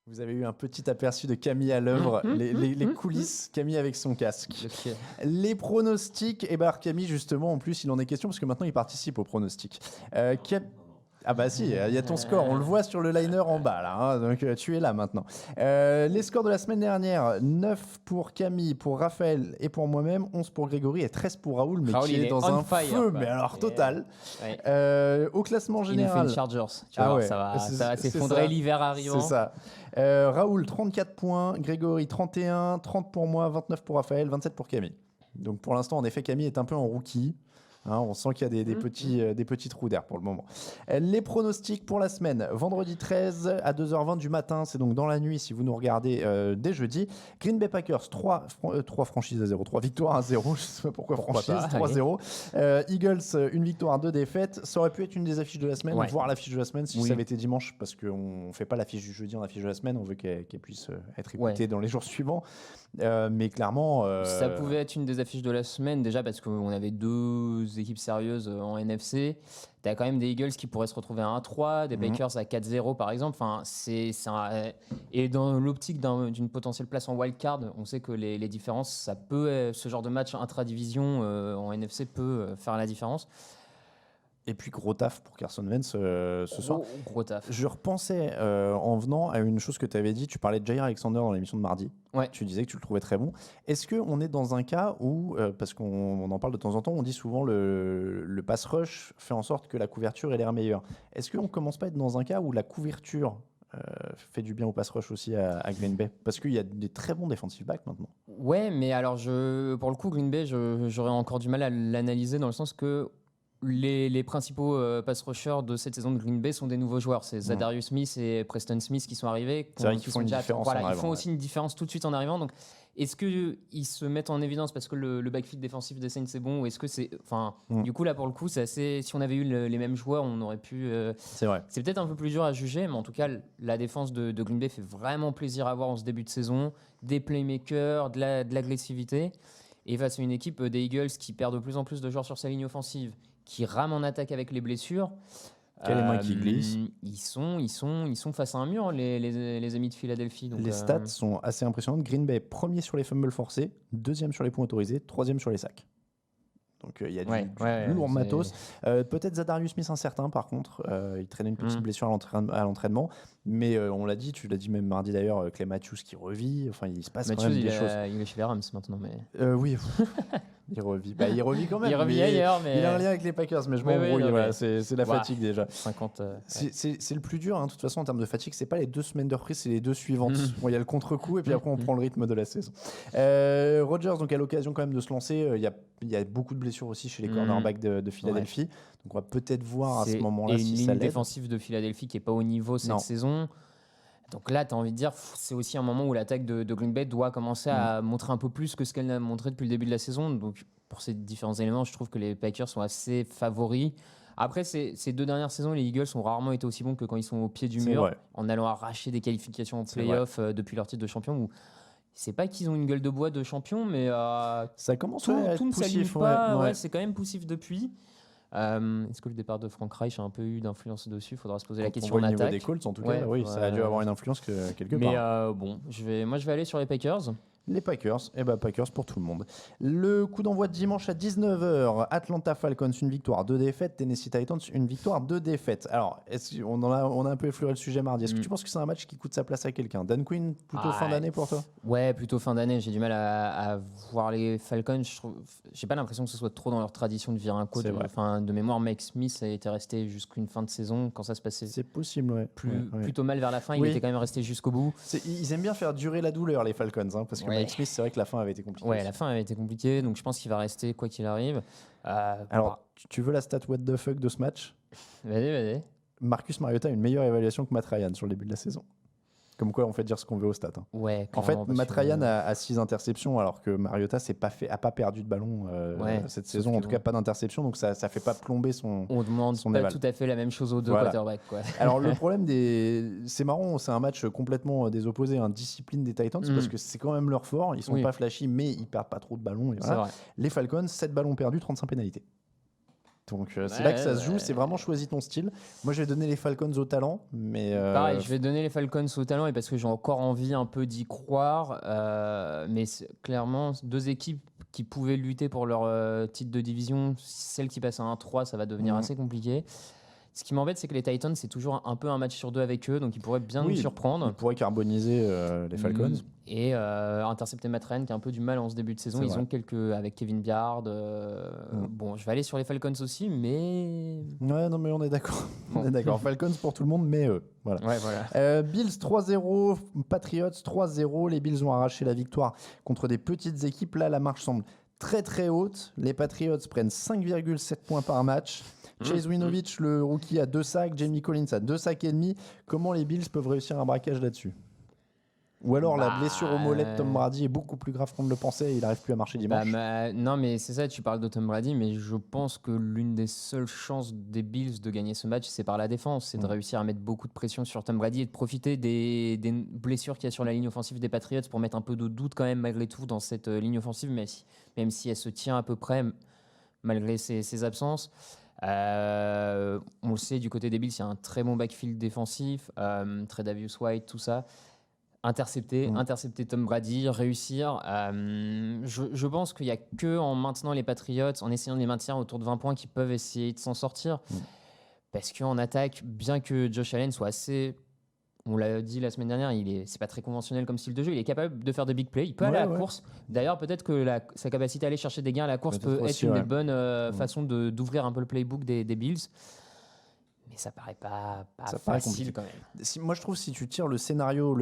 Vous avez eu un petit aperçu de Camille à l'œuvre, les coulisses, Camille avec son casque. Okay. Les pronostics, et alors Camille justement en plus il en est question parce que maintenant il participe aux pronostics. Ah bah si, il y a ton score, on le voit sur le liner en bas là, hein, donc tu es là maintenant. Les scores de la semaine dernière, 9 pour Camille, pour Raphaël et pour moi-même, 11 pour Grégory et 13 pour Raoul, mais Raoul, qui est dans un fire, feu, quoi. mais alors total. Au classement Il nous fait général... une Chargers, tu vois, ouais, ça va s'effondrer l'hiver arrivant. C'est ça. Raoul, 34 points, Grégory, 31, 30 pour moi, 29 pour Raphaël, 27 pour Camille. Donc pour l'instant, en effet, Camille est un peu en rookie. Hein, on sent qu'il y a des petits trous d'air pour le moment. Les pronostics pour la semaine. Vendredi 13 à 2h20 du matin, c'est donc dans la nuit si vous nous regardez dès jeudi. Green Bay Packers, 3 franchises à 0, 3 victoires à 0. Je ne sais pas pourquoi franchise, 3-0. Eagles, une victoire, 2 défaites. Ça aurait pu être une des affiches de la semaine, voire l'affiche de la semaine si ça avait été dimanche, parce qu'on ne fait pas l'affiche du jeudi en affiche de la semaine. On veut qu'elle puisse être écoutée dans les jours suivants. Mais clairement... Ça pouvait être une des affiches de la semaine, déjà parce qu'on avait 2 équipes sérieuses en NFC. Tu as quand même des Eagles qui pourraient se retrouver à 1-3, des Packers à 4-0 par exemple. Enfin, et dans l'optique d'une potentielle place en wildcard, on sait que les différences, ce genre de match intra-division en NFC peut faire la différence. Et puis gros taf pour Carson Wentz ce soir. Gros taf. Je repensais en venant à une chose que tu avais dit. Tu parlais de Jair Alexander dans l'émission de mardi. Ouais. Tu disais que tu le trouvais très bon. Est-ce qu'on est dans un cas où, parce qu'on en parle de temps en temps, on dit souvent le pass rush fait en sorte que la couverture ait l'air meilleure. Est-ce qu'on ne commence pas à être dans un cas où la couverture fait du bien au pass rush aussi à Green Bay? Parce qu'il y a des très bons defensive backs maintenant. Ouais, mais alors pour le coup, Green Bay, j'aurais encore du mal à l'analyser dans le sens que les principaux pass rushers de cette saison de Green Bay sont des nouveaux joueurs. C'est Zadarius Smith et Preston Smith qui sont arrivés. C'est vrai qu'ils font une différence en arrivant. Ils font aussi une différence tout de suite en arrivant. Donc, est-ce qu'ils se mettent en évidence parce que le backfield défensif des Saints c'est bon, ou est-ce que c'est... Du coup, là, pour le coup, c'est assez... Si on avait eu les mêmes joueurs, on aurait pu... C'est vrai. C'est peut-être un peu plus dur à juger, mais en tout cas, la défense de Green Bay fait vraiment plaisir à voir en ce début de saison. Des playmakers, de l'agressivité. Et face à une équipe des Eagles qui perd de plus en plus de joueurs sur sa ligne offensive, qui rament en attaque avec les blessures. Les mains qui glissent. Ils sont face à un mur, les amis de Philadelphie. Donc, les stats sont assez impressionnantes. Green Bay, premier sur les fumbles forcés, deuxième sur les points autorisés, troisième sur les sacs. Donc il y a du lourd matos. Peut-être Zadarius Smith incertain par contre. Il traînait une petite blessure à l'entraînement. Mais on l'a dit, tu l'as dit même mardi d'ailleurs, Clay Matthews qui revit. Enfin, il se passe quand même des choses. Il est chez les Rams maintenant. Mais... oui. Il revit. Il revit quand même. Il revit ailleurs, mais... Il a un lien avec les Packers, mais je m'embrouille. Voilà, c'est la fatigue déjà. 50. C'est le plus dur, hein, de toute façon, en termes de fatigue. C'est pas les 2 semaines de reprise, c'est les 2 suivantes. Bon, il y a le contre-coup et puis après, on prend le rythme de la saison. Rodgers, donc, a l'occasion quand même de se lancer. Il y a beaucoup de blessures aussi chez les cornerbacks de Philadelphie. Donc, on va peut-être voir à ce moment-là si ça l'aide. Une ligne défensive de Philadelphie qui n'est pas au niveau cette saison. Donc là, tu as envie de dire, c'est aussi un moment où l'attaque de Green Bay doit commencer à montrer un peu plus que ce qu'elle a montré depuis le début de la saison. Donc, pour ces différents éléments, je trouve que les Packers sont assez favoris. Après, ces 2 dernières saisons, les Eagles ont rarement été aussi bons que quand ils sont au pied du mur, en allant arracher des qualifications en play-off depuis leur titre de champion. Où c'est pas qu'ils ont une gueule de bois de champion, mais ça commence tout ne s'aligne pas. Ouais. C'est quand même poussif depuis. Est-ce que le départ de Frank Reich a un peu eu d'influence dessus? Il faudra se poser la question en attaque. Au niveau des Colts, en tout cas, oui, ça a dû avoir une influence quelque part. Mais moi, je vais aller sur les Packers. Les Packers, Packers pour tout le monde. Le coup d'envoi de dimanche à 19h, Atlanta Falcons, une victoire, 2 défaites, Tennessee Titans, une victoire, 2 défaites. Alors, on a un peu effleuré le sujet mardi. Est-ce que tu penses que c'est un match qui coûte sa place à quelqu'un? Dan Quinn, plutôt fin d'année pour toi? Ouais, plutôt fin d'année. J'ai du mal à voir les Falcons. J'ai pas l'impression que ce soit trop dans leur tradition de virer un coach. De mémoire, Mike Smith a été resté jusqu'une fin de saison quand ça se passait. C'est possible, ouais. Plutôt mal vers la fin. Il était quand même resté jusqu'au bout. Ils aiment bien faire durer la douleur, les Falcons, hein, parce que Mike Smith, c'est vrai que la fin avait été compliquée. Ouais, la fin avait été compliquée, donc je pense qu'il va rester quoi qu'il arrive. Alors, tu veux la stat what the fuck de ce match? Vas-y. Marcus Mariota a une meilleure évaluation que Matt Ryan sur le début de la saison. Comme quoi, on fait dire ce qu'on veut aux stats. Hein. Ouais, en fait, Matt Ryan a 6 interceptions, alors que Mariota n'a pas perdu de ballon cette saison. En tout cas, pas d'interception, donc ça ne fait pas plomber son On demande son pas éval. tout à fait la même chose aux 2 quarterbacks. Alors, le problème c'est marrant, c'est un match complètement des opposés, discipline des Titans, parce que c'est quand même leur fort. Ils sont pas flashy, mais ils perdent pas trop de ballons. Et voilà. Les Falcons, 7 ballons perdus, 35 pénalités. Donc c'est là que ça se joue, c'est vraiment choisi ton style. Moi je vais donner les Falcons au talent, mais pareil, je vais donner les Falcons au talent et parce que j'ai encore envie un peu d'y croire, mais clairement 2 équipes qui pouvaient lutter pour leur titre de division, celle qui passe à 1-3, ça va devenir assez compliqué. Ce qui m'embête, c'est que les Titans, c'est toujours un peu un match sur 2 avec eux, donc ils pourraient bien nous surprendre. Ils pourraient carboniser les Falcons. Et intercepter Matt Ryan qui a un peu du mal en ce début de saison. Ils ont quelques avec Kevin Byard. Bon, je vais aller sur les Falcons aussi, mais. Ouais, non, mais on est d'accord. On est d'accord. Falcons pour tout le monde, mais eux. Voilà. Ouais, voilà. Bills 3-0, Patriots 3-0. Les Bills ont arraché la victoire contre des petites équipes. Là, la marche semble très très haute. Les Patriots prennent 5,7 points par match. Chase Winovich, le rookie, a 2 sacs. Jamie Collins a 2 sacs et demi. Comment les Bills peuvent réussir un braquage là-dessus ? Ou alors la blessure au mollet de Tom Brady est beaucoup plus grave qu'on ne le pensait et il n'arrive plus à marcher dimanche. Non, mais c'est ça, tu parles de Tom Brady, mais je pense que l'une des seules chances des Bills de gagner ce match, c'est par la défense. C'est de réussir à mettre beaucoup de pression sur Tom Brady et de profiter des blessures qu'il y a sur la ligne offensive des Patriots pour mettre un peu de doute quand même malgré tout dans cette ligne offensive, même si elle se tient à peu près malgré ses absences. On le sait, du côté des Bills, il y a un très bon backfield défensif, Tre'Davious White, tout ça. Intercepter Tom Brady, réussir. Je pense qu'il n'y a que en maintenant les Patriots, en essayant de les maintenir autour de 20 points, qu'ils peuvent essayer de s'en sortir. Parce qu'en attaque, bien que Josh Allen soit assez... On l'a dit la semaine dernière, c'est pas très conventionnel comme style de jeu. Il est capable de faire des big plays. Il peut aller à la course. D'ailleurs, peut-être que sa capacité à aller chercher des gains à la course peut être une des bonnes façons d'ouvrir un peu le playbook des Bills. Mais ça paraît pas facile quand même. Moi, je trouve si tu tires le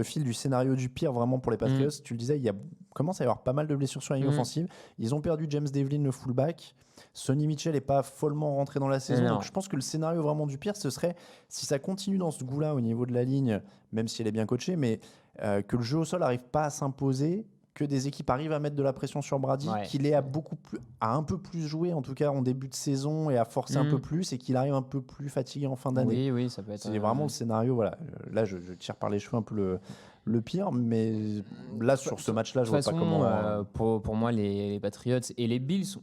fil du scénario du pire vraiment pour les Patriots, tu le disais, il commence à y avoir pas mal de blessures sur la ligne offensive. Ils ont perdu James Devlin, le fullback. Sonny Mitchell n'est pas follement rentré dans la saison. Donc je pense que le scénario vraiment du pire, ce serait si ça continue dans ce goût-là au niveau de la ligne, même si elle est bien coachée, mais que le jeu au sol n'arrive pas à s'imposer, que des équipes arrivent à mettre de la pression sur Brady, qu'il ait à un peu plus joué, en tout cas en début de saison, et à forcer un peu plus, et qu'il arrive un peu plus fatigué en fin d'année. Oui, ça peut être. C'est vraiment le scénario. Voilà. Là, je tire par les cheveux un peu le pire, mais là, sur ce match-là, je vois pas comment. Pour moi, les Patriots et les Bills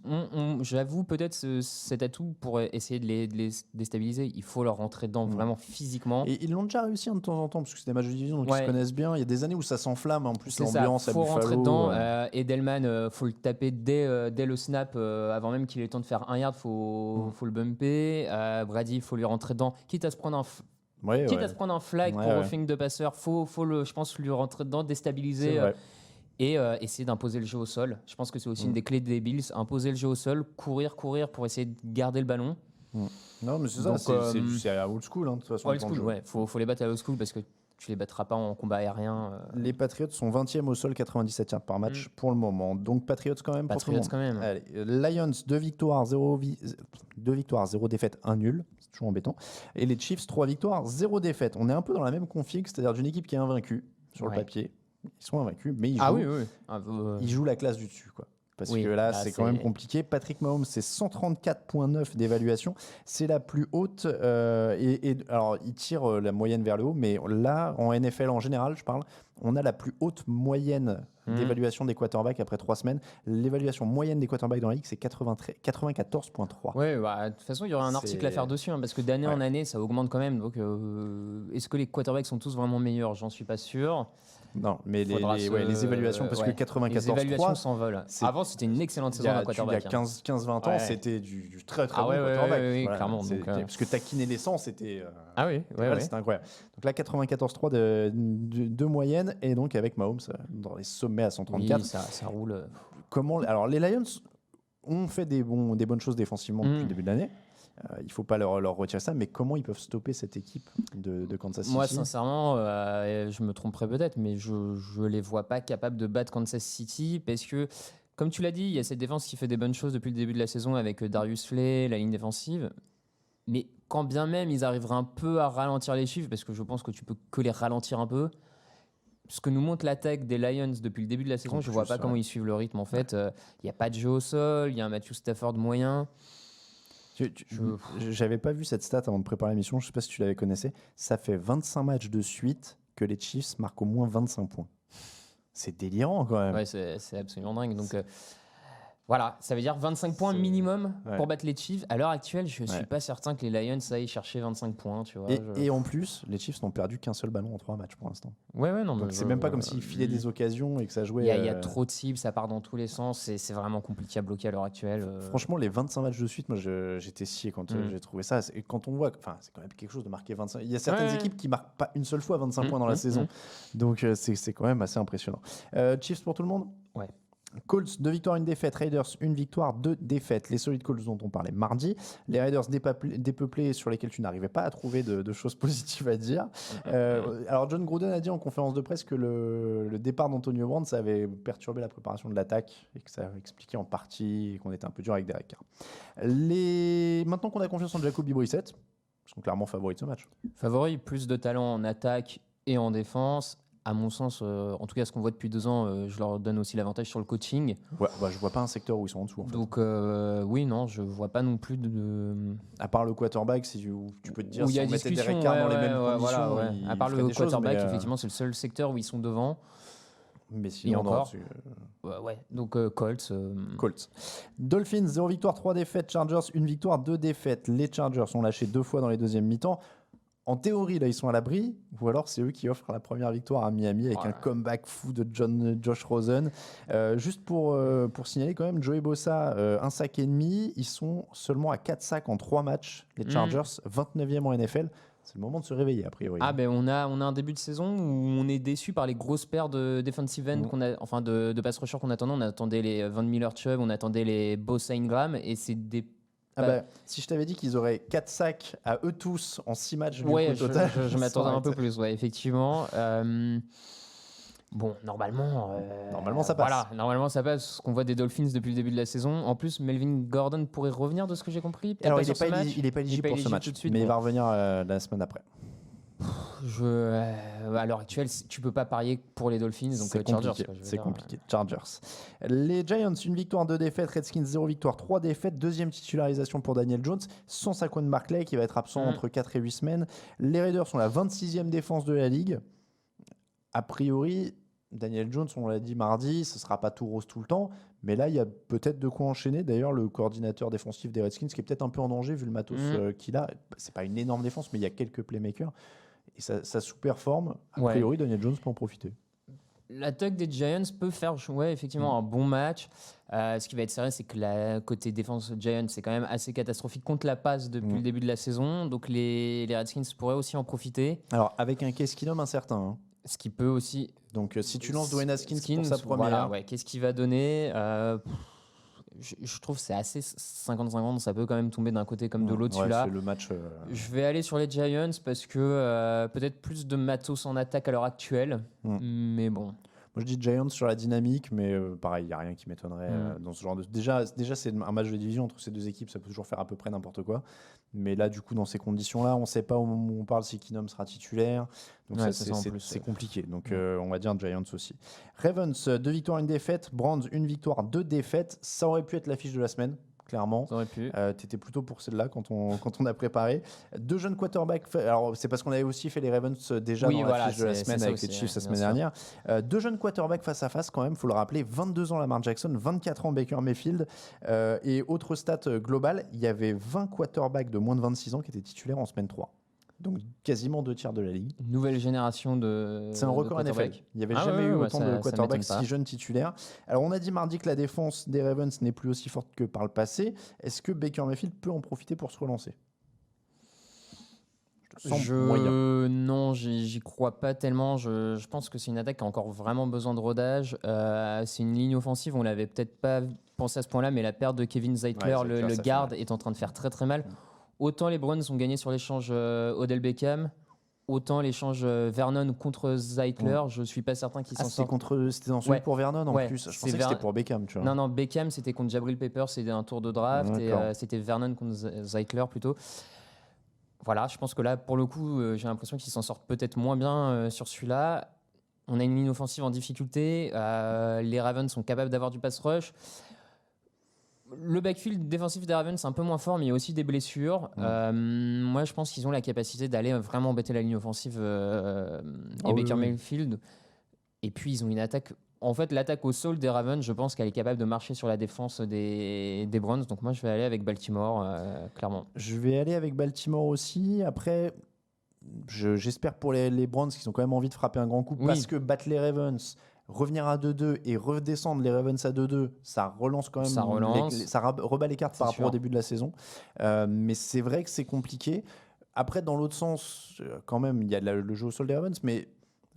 j'avoue, peut-être cet atout pour essayer de les déstabiliser. Il faut leur rentrer dedans vraiment physiquement. Et ils l'ont déjà réussi de temps en temps, parce que c'est des matchs de division, donc ils se connaissent bien. Il y a des années où ça s'enflamme, en plus, l'ambiance à Buffalo. Il faut rentrer dedans. Edelman, faut le taper dès le snap, avant même qu'il ait le temps de faire 1 yard, faut le bumper. Brady, il faut lui rentrer dedans, quitte à se prendre un flag pour roughing de passeur, faut je pense lui rentrer dedans, déstabiliser et essayer d'imposer le jeu au sol. Je pense que c'est aussi une des clés des Bills, imposer le jeu au sol, courir pour essayer de garder le ballon. Non, mais c'est ça, c'est à old school, de toute façon. Old school, faut les battre à old school parce que tu les battras pas en combat aérien. Les Patriots sont 20e au sol, 97 yards par match pour le moment. Donc Patriots quand même. Allez, Lions 2 victoires, 0 défaites, 1 nul. C'est toujours embêtant. Et les Chiefs 3 victoires, 0 défaites. On est un peu dans la même config, c'est-à-dire d'une équipe qui est invaincue sur le papier. Ils sont invaincus, mais ils jouent la classe du dessus, quoi. Parce que là, c'est quand même compliqué. Patrick Mahomes, c'est 134,9 d'évaluation. C'est la plus haute. Alors, il tire la moyenne vers le haut, mais là, en NFL en général, je parle, on a la plus haute moyenne d'évaluation des quarterbacks après 3 semaines. L'évaluation moyenne des quarterbacks dans la ligue, c'est 94,3. Oui, de toute façon, il y aura un article à faire dessus, parce que d'année en année, ça augmente quand même. Donc, est-ce que les quarterbacks sont tous vraiment meilleurs ? J'en suis pas sûr. Non, mais les évaluations, parce que 94,3... Les évaluations s'envolent. Avant, c'était une excellente saison d'un quarterback. Il y a 15-20 ans, c'était du très très bon quarterback. Oui, clairement. Parce que taquiner les 100, c'était... C'était incroyable. Donc là, 94,3 de moyenne, et donc avec Mahomes dans les sommets à 134. Oui, ça roule. Alors, les Lions ont fait des bonnes choses défensivement depuis le début de l'année. Il ne faut pas leur retirer ça, mais comment ils peuvent stopper cette équipe de Kansas City ? Moi, sincèrement, je me tromperai peut-être, mais je ne les vois pas capables de battre Kansas City parce que, comme tu l'as dit, il y a cette défense qui fait des bonnes choses depuis le début de la saison avec Darius Slay, la ligne défensive. Mais quand bien même ils arriveraient un peu à ralentir les chiffres, parce que je pense que tu peux que les ralentir un peu, ce que nous montre l'attaque des Lions depuis le début de la saison, je ne vois pas comment ils suivent le rythme. En fait, il n'y a pas de jeu au sol, il y a un Matthew Stafford moyen. J'avais pas vu cette stat avant de préparer l'émission, je sais pas si tu l'avais connaissé. Ça fait 25 matchs de suite que les Chiefs marquent au moins 25 points. C'est délirant quand même. Ouais, c'est absolument dingue. Donc, Voilà, ça veut dire 25 points minimum Ouais. pour battre les Chiefs. À l'heure actuelle, je suis pas certain que les Lions aillent chercher 25 points. Tu vois, et en plus, les Chiefs n'ont perdu qu'un seul ballon en 3 matchs pour l'instant. Ouais, non. Donc c'est même pas comme s'ils filaient des occasions et que ça jouait. Il y a trop de cibles, ça part dans tous les sens. C'est vraiment compliqué à bloquer à l'heure actuelle. Franchement, les 25 matchs de suite, moi j'étais scié quand j'ai trouvé ça. Et quand on voit, c'est quand même quelque chose de marquer 25. Il y a certaines équipes qui marquent pas une seule fois 25 points dans la saison. Donc c'est quand même assez impressionnant. Chiefs pour tout le monde ? Ouais. Colts, 2 victoires, 1 défaite. Raiders, 1 victoire, 2 défaites. Les solides Colts dont on parlait mardi. Les Raiders dépeuplés sur lesquels tu n'arrivais pas à trouver de choses positives à dire. Alors John Gruden a dit en conférence de presse que le départ d'Antonio Brown, ça avait perturbé la préparation de l'attaque et que ça expliquait en partie qu'on était un peu dur avec Derek Carr. Maintenant qu'on a confiance en Jacoby Brissett, ils sont clairement favoris de ce match. Favoris, plus de talent en attaque et en défense. À mon sens, en tout cas, ce qu'on voit depuis 2 ans, je leur donne aussi l'avantage sur le coaching. Ouais, je vois pas un secteur où ils sont en dessous. En fait. Donc, oui, non, je vois pas non plus de. À part le quarterback, si tu peux te dire, où il y a si on mettait discussion, Derek Carr dans les mêmes conditions. Voilà. À part le quarterback, choses, effectivement, c'est le seul secteur où ils sont devant. Mais sinon, et encore. Donc, Colts. Colts. Dolphins, 0 victoire, 3 défaites. Chargers, 1 victoire, 2 défaites. Les Chargers sont lâchés 2 fois dans les deuxièmes mi-temps. En théorie, là, ils sont à l'abri, ou alors c'est eux qui offrent la première victoire à Miami avec un comeback fou de Josh Rosen. Juste pour signaler quand même, Joey Bosa, 1 sac et demi. Ils sont seulement à 4 sacs en 3 matchs. Les Chargers, 29e en NFL. C'est le moment de se réveiller, a priori. Ah, ben on a un début de saison où on est déçu par les grosses paires de defensive end de pass rusher qu'on attendait. On attendait les Von Miller-Chubb, on attendait les Bosa Ingram, et c'est des. Si je t'avais dit qu'ils auraient 4 sacs à eux tous en 6 matchs, total, je m'attendais un peu plus, effectivement. Bon, normalement ça passe. Voilà, normalement ça passe. Ce qu'on voit des Dolphins depuis le début de la saison. En plus, Melvin Gordon pourrait revenir, de ce que j'ai compris. Alors, il n'est pas éligible pour ce match, tout de suite, mais il va revenir la semaine après. À l'heure actuelle, tu peux pas parier pour les Dolphins, donc Chargers. C'est compliqué. Chargers. Les Giants, 1 victoire, 2 défaites. Redskins, 0 victoire, 3 défaites. Deuxième titularisation pour Daniel Jones, sans Saquon Barkley qui va être absent entre 4 et 8 semaines. Les Raiders sont la 26e défense de la ligue. A priori, Daniel Jones, on l'a dit mardi, ce ne sera pas tout rose tout le temps, mais là, il y a peut-être de quoi enchaîner. D'ailleurs, le coordinateur défensif des Redskins, qui est peut-être un peu en danger vu le matos qu'il a, c'est pas une énorme défense, mais il y a quelques playmakers. Et ça sous-performe. A priori, Daniel Jones peut en profiter. L'attaque des Giants peut faire effectivement un bon match. Ce qui va être sérieux, c'est que la côté défense Giants, c'est quand même assez catastrophique contre la passe depuis le début de la saison. Donc les Redskins pourraient aussi en profiter. Alors, avec un Case Keenum incertain. Hein. Ce qui peut aussi. Donc, si tu lances Dwayne Haskins pour sa première. Qu'est-ce qu'il va donner je trouve que c'est assez 50-50. Ça peut quand même tomber d'un côté comme de l'autre. Celui-là. C'est le match. Je vais aller sur les Giants parce que peut-être plus de matos en attaque à l'heure actuelle. Mais bon. Moi, je dis Giants sur la dynamique, mais pareil, il n'y a rien qui m'étonnerait dans ce genre de. Déjà, c'est un match de division entre ces deux équipes, ça peut toujours faire à peu près n'importe quoi. Mais là, du coup, dans ces conditions-là, on ne sait pas au moment où on parle si Keenum sera titulaire. Donc, c'est compliqué. Donc, on va dire Giants aussi. Ravens, 2 victoires, 1 défaite. Browns, 1 victoire, 2 défaites. Ça aurait pu être l'affiche de la semaine. Clairement, tu étais plutôt pour celle-là quand on a préparé. 2 jeunes quarterbacks. Alors, c'est parce qu'on avait aussi fait les Ravens déjà dans la fiche de la semaine avec les Chiefs la semaine dernière. 2 jeunes quarterbacks face à face, quand même, il faut le rappeler. 22 ans Lamar Jackson, 24 ans Baker Mayfield. Et autre stat globale, il y avait 20 quarterbacks de moins de 26 ans qui étaient titulaires en semaine 3. Donc quasiment 2 tiers de la ligue. Nouvelle génération de. C'est un record NFL. Il n'y avait jamais eu autant de quarterbacks si jeunes titulaires. Alors on a dit mardi que la défense des Ravens n'est plus aussi forte que par le passé. Est-ce que Baker Mayfield peut en profiter pour se relancer ? Non, j'y crois pas tellement. Je pense que c'est une attaque qui a encore vraiment besoin de rodage. C'est une ligne offensive, on l'avait peut-être pas pensé à ce point-là, mais la perte de Kevin Zeitler, le garde, est en train de faire très très mal. Autant les Browns ont gagné sur l'échange Odell Beckham, autant l'échange Vernon contre Zeitler, je suis pas certain qu'ils s'en sortent. C'était dans celui pour Vernon en plus. Je pensais que c'était pour Beckham. Tu vois. Non, Beckham c'était contre Jabril Peppers, c'était un tour de draft, et c'était Vernon contre Zeitler plutôt. Voilà, je pense que là, pour le coup, j'ai l'impression qu'ils s'en sortent peut-être moins bien sur celui-là. On a une ligne offensive en difficulté. Les Ravens sont capables d'avoir du pass rush. Le backfield défensif des Ravens, c'est un peu moins fort, mais il y a aussi des blessures. Moi, je pense qu'ils ont la capacité d'aller vraiment embêter la ligne offensive et Baker Mayfield. Et puis, ils ont une attaque En fait, l'attaque au sol des Ravens, je pense qu'elle est capable de marcher sur la défense des Browns. Donc moi, je vais aller avec Baltimore, clairement. Je vais aller avec Baltimore aussi. Après, j'espère pour les Browns qu'ils ont quand même envie de frapper un grand coup parce que battre les Ravens, revenir à 2-2 et redescendre les Ravens à 2-2, ça relance quand même. Ça rebat les cartes par rapport au début de la saison. Mais c'est vrai que c'est compliqué. Après, dans l'autre sens, quand même, il y a le jeu au sol des Ravens, mais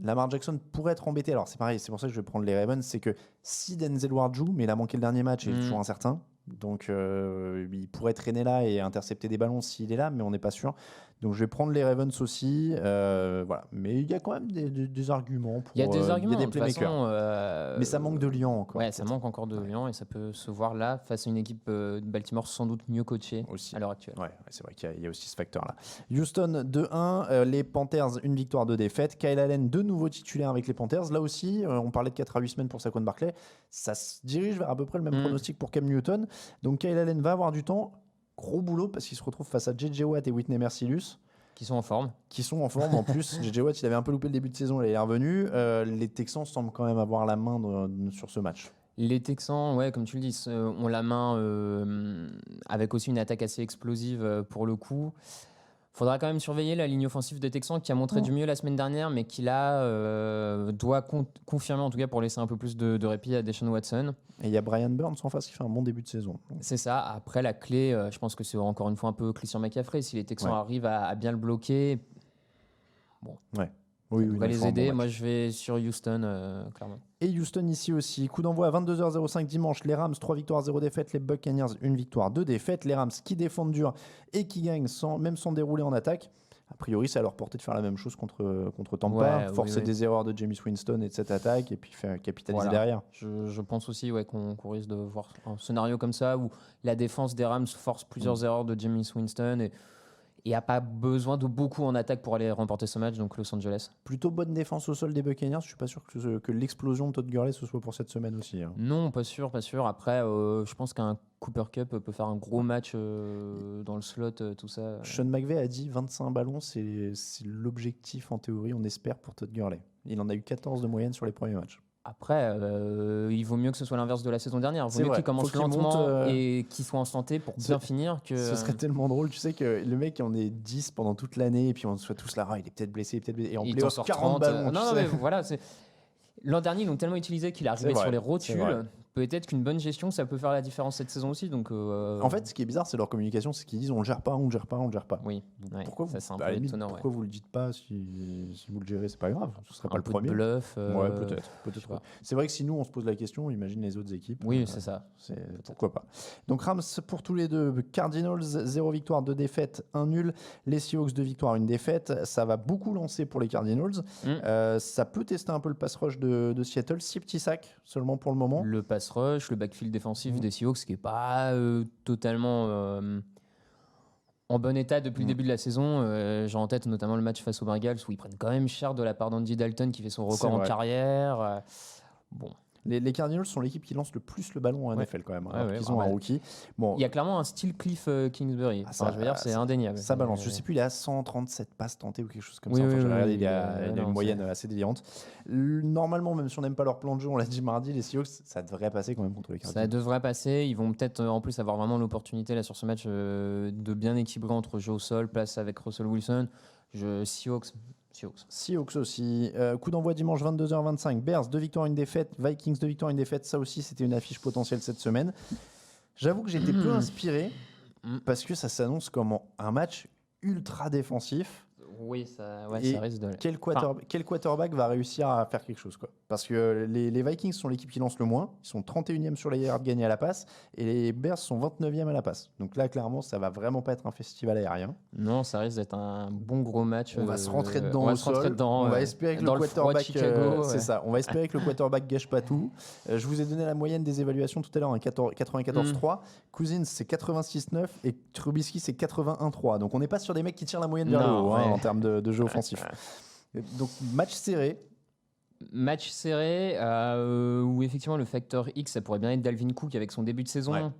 Lamar Jackson pourrait être embêté. Alors c'est pareil, c'est pour ça que je vais prendre les Ravens. C'est que si Denzel Ward joue, mais il a manqué le dernier match et il est toujours incertain. Donc il pourrait traîner là et intercepter des ballons s'il est là, mais on n'est pas sûr. Donc je vais prendre les Ravens aussi. Voilà. Mais il y a quand même des arguments. Il y a des arguments, il y a des playmakers. Mais ça manque de liant encore. Ouais, ça manque encore de liant et ça peut se voir là face à une équipe de Baltimore sans doute mieux coachée aussi à l'heure actuelle. Ouais, c'est vrai qu'il y a aussi ce facteur-là. Houston 2-1, les Panthers une victoire, 2 défaites. Kyle Allen de nouveau titulaire avec les Panthers. Là aussi, on parlait de 4 à 8 semaines pour Saquon Barkley. Ça se dirige vers à peu près le même pronostic pour Cam Newton. Donc Kyle Allen va avoir du temps. Gros boulot parce qu'il se retrouve face à J.J. Watt et Whitney Mercilus. Qui sont en forme. En plus. J.J. Watt, il avait un peu loupé le début de saison, il est revenu. Les Texans semblent quand même avoir la main sur ce match. Les Texans, ouais, comme tu le dis, ont la main avec aussi une attaque assez explosive pour le coup. Faudra quand même surveiller la ligne offensive des Texans qui a montré du mieux la semaine dernière, mais qui là doit confirmer, en tout cas pour laisser un peu plus de répit à Deshaun Watson. Et il y a Brian Burns en face qui fait un bon début de saison. C'est ça. Après, la clé, je pense que c'est encore une fois un peu Christian McCaffrey. Si les Texans arrivent à bien le bloquer, bon. Ouais. Oui, on va les aider. Moi, je vais sur Houston, clairement. Et Houston ici aussi. Coup d'envoi à 22h05 dimanche. Les Rams, 3 victoires, 0 défaites. Les Buccaneers, 1 victoire, 2 défaites. Les Rams qui défendent dur et qui gagnent même sans dérouler en attaque. A priori, c'est à leur portée de faire la même chose contre Tampa. Forcer des erreurs de Jameis Winston et de cette attaque et puis faire capitaliser derrière. Je pense aussi qu'on risque de voir un scénario comme ça où la défense des Rams force plusieurs erreurs de Jameis Winston et n'a pas besoin de beaucoup en attaque pour aller remporter ce match, donc Los Angeles. Plutôt bonne défense au sol des Buccaneers. Je suis pas sûr que l'explosion de Todd Gurley ce soit pour cette semaine aussi. Non, pas sûr. Après, je pense qu'un Cooper Kupp peut faire un gros match dans le slot, tout ça. Sean McVay a dit 25 ballons, c'est l'objectif en théorie, on espère, pour Todd Gurley. Il en a eu 14 de moyenne sur les premiers matchs. Après, il vaut mieux que ce soit l'inverse de la saison dernière. Il vaut mieux qu'il commence lentement et qu'il soit en santé pour bien finir. Ce serait tellement drôle. Tu sais que le mec en est 10 pendant toute l'année et puis on soit tous là, il est peut-être blessé, Et en playoff, 40 ballons. Non, mais voilà. L'an dernier, ils l'ont tellement utilisé qu'il est arrivé sur les rotules. Peut-être qu'une bonne gestion, ça peut faire la différence cette saison aussi. Donc, En fait, ce qui est bizarre, c'est leur communication, c'est qu'ils disent on ne gère pas. Oui, pourquoi ça, c'est un peu étonnant. Pourquoi vous ne le dites pas si vous le gérez, c'est pas grave. Ce ne serait pas le premier. Bluff. Ouais, peut-être. C'est vrai que si nous, on se pose la question, imagine les autres équipes. Oui, c'est ça. Pourquoi pas. Donc, Rams pour tous les deux. Cardinals, 0 victoire, 2 défaites, 1 nul. Les Seahawks, 2 victoires, 1 défaite. Ça va beaucoup lancer pour les Cardinals. Ça peut tester un peu le pass rush de Seattle. 6 petits sacs seulement pour le moment. Le pass rush, le backfield défensif des Seahawks qui n'est pas totalement en bon état depuis le début de la saison. J'ai en tête notamment le match face aux Bengals où ils prennent quand même cher de la part d'Andy Dalton qui fait son record en carrière. Bon. Les Cardinals sont l'équipe qui lance le plus le ballon en NFL quand même. Ils ont un rookie. Bon, il y a clairement un style Cliff Kingsbury. Je veux dire, c'est indéniable. Ça balance. Je sais plus, il est à 137 passes tentées ou quelque chose comme ça. J'ai regardé, il a une moyenne assez délirante. Normalement, même si on n'aime pas leur plan de jeu, on l'a dit mardi, les Seahawks, ça devrait passer quand même contre les Cardinals. Ça devrait passer. Ils vont peut-être en plus avoir vraiment l'opportunité là sur ce match de bien équilibrer entre jeu au sol, place avec Russell Wilson. Seahawks aussi. Coup d'envoi dimanche 22h25. Bears, 2 victoires, 1 défaite. Vikings, 2 victoires, 1 défaite. Ça aussi, c'était une affiche potentielle cette semaine. J'avoue que j'étais peu inspiré parce que ça s'annonce comme un match ultra défensif. Oui, ça risque de... Quel quarterback va réussir à faire quelque chose, quoi. Parce que les Vikings sont l'équipe qui lance le moins. Ils sont 31e sur les yards gagnés à la passe. Et les Bears sont 29e à la passe. Donc là, clairement, ça va vraiment pas être un festival aérien. Non, ça risque d'être un bon gros match. On va se rentrer dedans au sol. On va espérer que le quarterback... C'est ça. On va espérer que le quarterback gâche pas tout. Je vous ai donné la moyenne des évaluations tout à l'heure, 94,3. Cousins, c'est 86,9. Et Trubisky, c'est 81,3. Donc on n'est pas sur des mecs qui tirent la moyenne vers le haut en termes de jeu offensif. Donc match serré où effectivement le facteur X ça pourrait bien être Dalvin Cook avec son début de saison.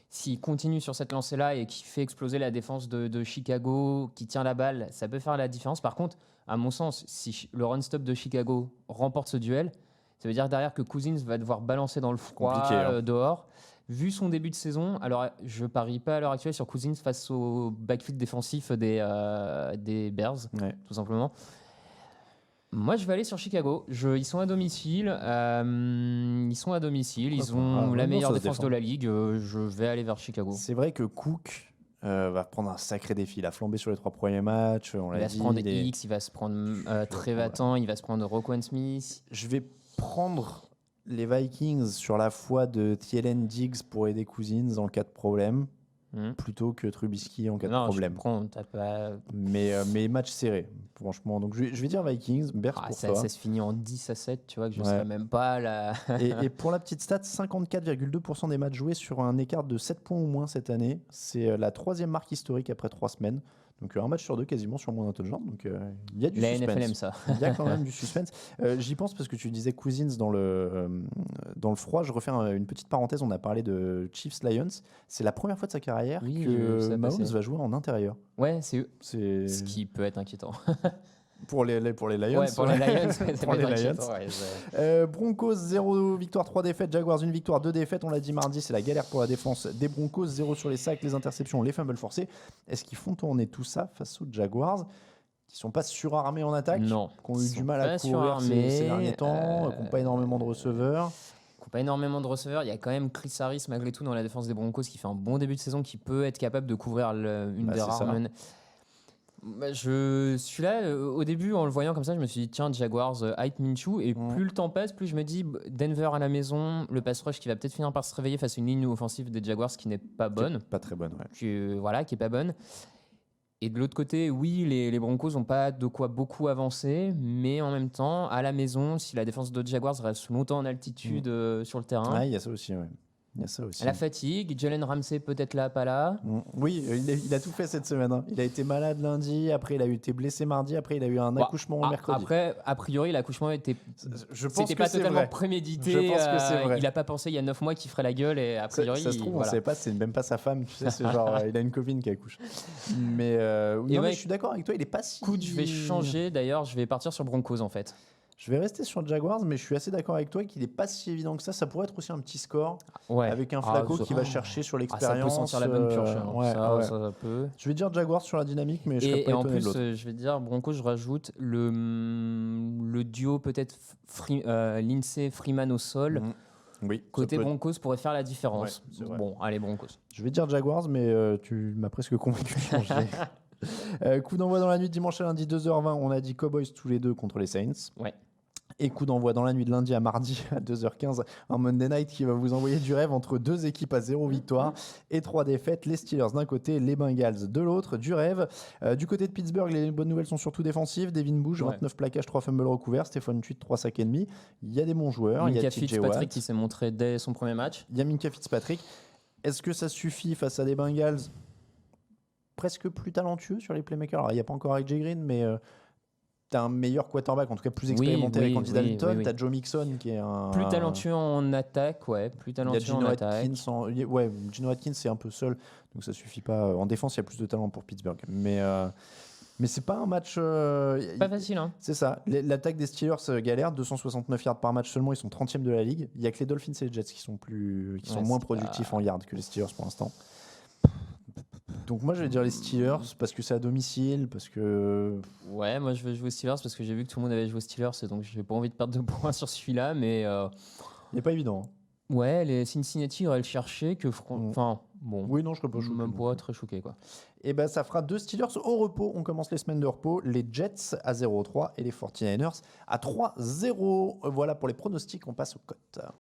S'il continue sur cette lancée là et qui fait exploser la défense de Chicago, qui tient la balle, ça peut faire la différence. Par contre, à mon sens, si le run stop de Chicago remporte ce duel, Ça veut dire derrière que Cousins va devoir balancer dans le froid dehors. Vu son début de saison, alors je parie pas à l'heure actuelle sur Cousins face au backfield défensif des Bears, tout simplement. Moi, je vais aller sur Chicago. Ils sont à domicile. Ils ont la meilleure défense de la ligue. Je vais aller vers Chicago. C'est vrai que Cook va prendre un sacré défi. Il a flambé sur les 3 premiers matchs. Il va se prendre X, il va se prendre Trevathan, il va se prendre Roquan Smith. Je vais prendre les Vikings sur la foi de Thielen Diggs pour aider Cousins en cas de problème. Plutôt que Trubisky en cas de problème. Mais match serré, franchement. Donc je vais dire Vikings, Bears pour toi. Ça se finit en 10-7, tu vois, que je ne serais même pas là. et pour la petite stat, 54,2% des matchs joués sur un écart de 7 points ou moins cette année. C'est la 3e marque historique après 3 semaines. Donc un match sur 2 quasiment sur moins d'un touchdown. Donc il y a du suspense. La NFL aime ça. Il y a quand même du suspense. J'y pense parce que tu disais Cousins dans le froid. Je refais une petite parenthèse. On a parlé de Chiefs-Lions. C'est la première fois de sa carrière que Mahomes va jouer en intérieur. Ouais, c'est eux. Ce qui peut être inquiétant. Pour les Lions. Ouais, pour les Lions. Pour les Lions. Broncos, 0 victoire, 3 défaites. Jaguars, 1 victoire, 2 défaites. On l'a dit mardi, c'est la galère pour la défense des Broncos. 0 sur les sacs, les interceptions, les fumbles forcés. Est-ce qu'ils font tourner tout ça face aux Jaguars qui ne sont pas surarmés en attaque? Non. Qui ont eu du mal à courir ces derniers temps, qui n'ont pas énormément de receveurs. Il y a quand même Chris Harris malgré tout dans la défense des Broncos qui fait un bon début de saison, qui peut être capable de couvrir une des rares menaces. Je suis là, au début, en le voyant comme ça, je me suis dit, tiens, Jaguars, hype Minshew. Et plus le temps passe, plus je me dis, Denver à la maison, le pass rush qui va peut-être finir par se réveiller face à une ligne offensive des Jaguars qui n'est pas bonne. Pas très bonne, ouais. Qui est pas bonne. Et de l'autre côté, oui, les Broncos n'ont pas de quoi beaucoup avancer, mais en même temps, à la maison, si la défense de Jaguars reste longtemps en altitude sur le terrain. Ah, il y a ça aussi, ouais. La fatigue, Jalen Ramsey peut-être là, pas là. Oui, il a tout fait cette semaine. Hein. Il a été malade lundi, après il a été blessé mardi, après il a eu un accouchement mercredi. Après, a priori, l'accouchement c'était pas totalement prémédité. Je pense que c'est vrai. Il n'a pas pensé il y a 9 mois qu'il ferait la gueule et a priori. Ça se trouve, on ne sait pas, c'est même pas sa femme, tu sais, c'est genre, il a une copine qui accouche. Mais, mais je suis d'accord avec toi, il est pas si. Je vais changer d'ailleurs, je vais partir sur Broncos en fait. Je vais rester sur Jaguars, mais je suis assez d'accord avec toi qu'il n'est pas si évident que ça. Ça pourrait être aussi un petit score avec un Flacco qui va chercher sur l'expérience. Ça peut sentir la bonne purge. Ça peut. Je vais dire Jaguars sur la dynamique, mais je serais pas étonné de l'autre. Et en plus, je vais dire Broncos, je rajoute le duo peut-être Lindsay Freeman au sol. Oui, côté Broncos pourrait faire la différence. Bon, allez Broncos. Je vais dire Jaguars, mais tu m'as presque convaincu de changer. Coup d'envoi dans la nuit de dimanche à lundi 2h20, on a dit Cowboys tous les deux contre les Saints. Ouais. Et coup d'envoi dans la nuit de lundi à mardi à 2h15, un Monday Night qui va vous envoyer du rêve entre 2 équipes à 0 victoire et 3 défaites. Les Steelers d'un côté, les Bengals de l'autre, du rêve. Du côté de Pittsburgh, les bonnes nouvelles sont surtout défensives. Devin Bush, 29 plaquages, 3 fumbles recouverts. Stephen Tuitt, 3 sacs et demi. Il y a des bons joueurs. Il y a Fitzpatrick qui s'est montré dès son premier match. Il y a Minkah Fitzpatrick. Est-ce que ça suffit face à des Bengals presque plus talentueux sur les playmakers? Alors, il n'y a pas encore AJ Green, mais tu as un meilleur quarterback, en tout cas plus expérimenté avec Andy Dalton. Tu as Joe Mixon qui est un. Plus talentueux en attaque, plus talentueux en attaque. Geno Atkins, c'est un peu seul, donc ça suffit pas. En défense, il y a plus de talent pour Pittsburgh. Mais c'est pas un match. Pas facile, hein. C'est ça. L'attaque des Steelers galère, 269 yards par match seulement, ils sont 30e de la ligue. Il y a que les Dolphins et les Jets qui sont moins productifs en yards que les Steelers pour l'instant. Donc moi je vais dire les Steelers parce que c'est à domicile, parce que... Ouais, moi je vais jouer aux Steelers parce que j'ai vu que tout le monde avait joué aux Steelers et donc j'ai pas envie de perdre de points sur celui-là, mais... Il n'est pas évident. Ouais, les Cincinnati auraient le cherché que... Enfin, bon... Oui, non, je serais pas choqué. Même pas très choqué, quoi. Et ben ça fera 2 Steelers au repos. On commence les semaines de repos. Les Jets à 0-3 et les 49ers à 3-0. Voilà pour les pronostics, on passe aux cotes.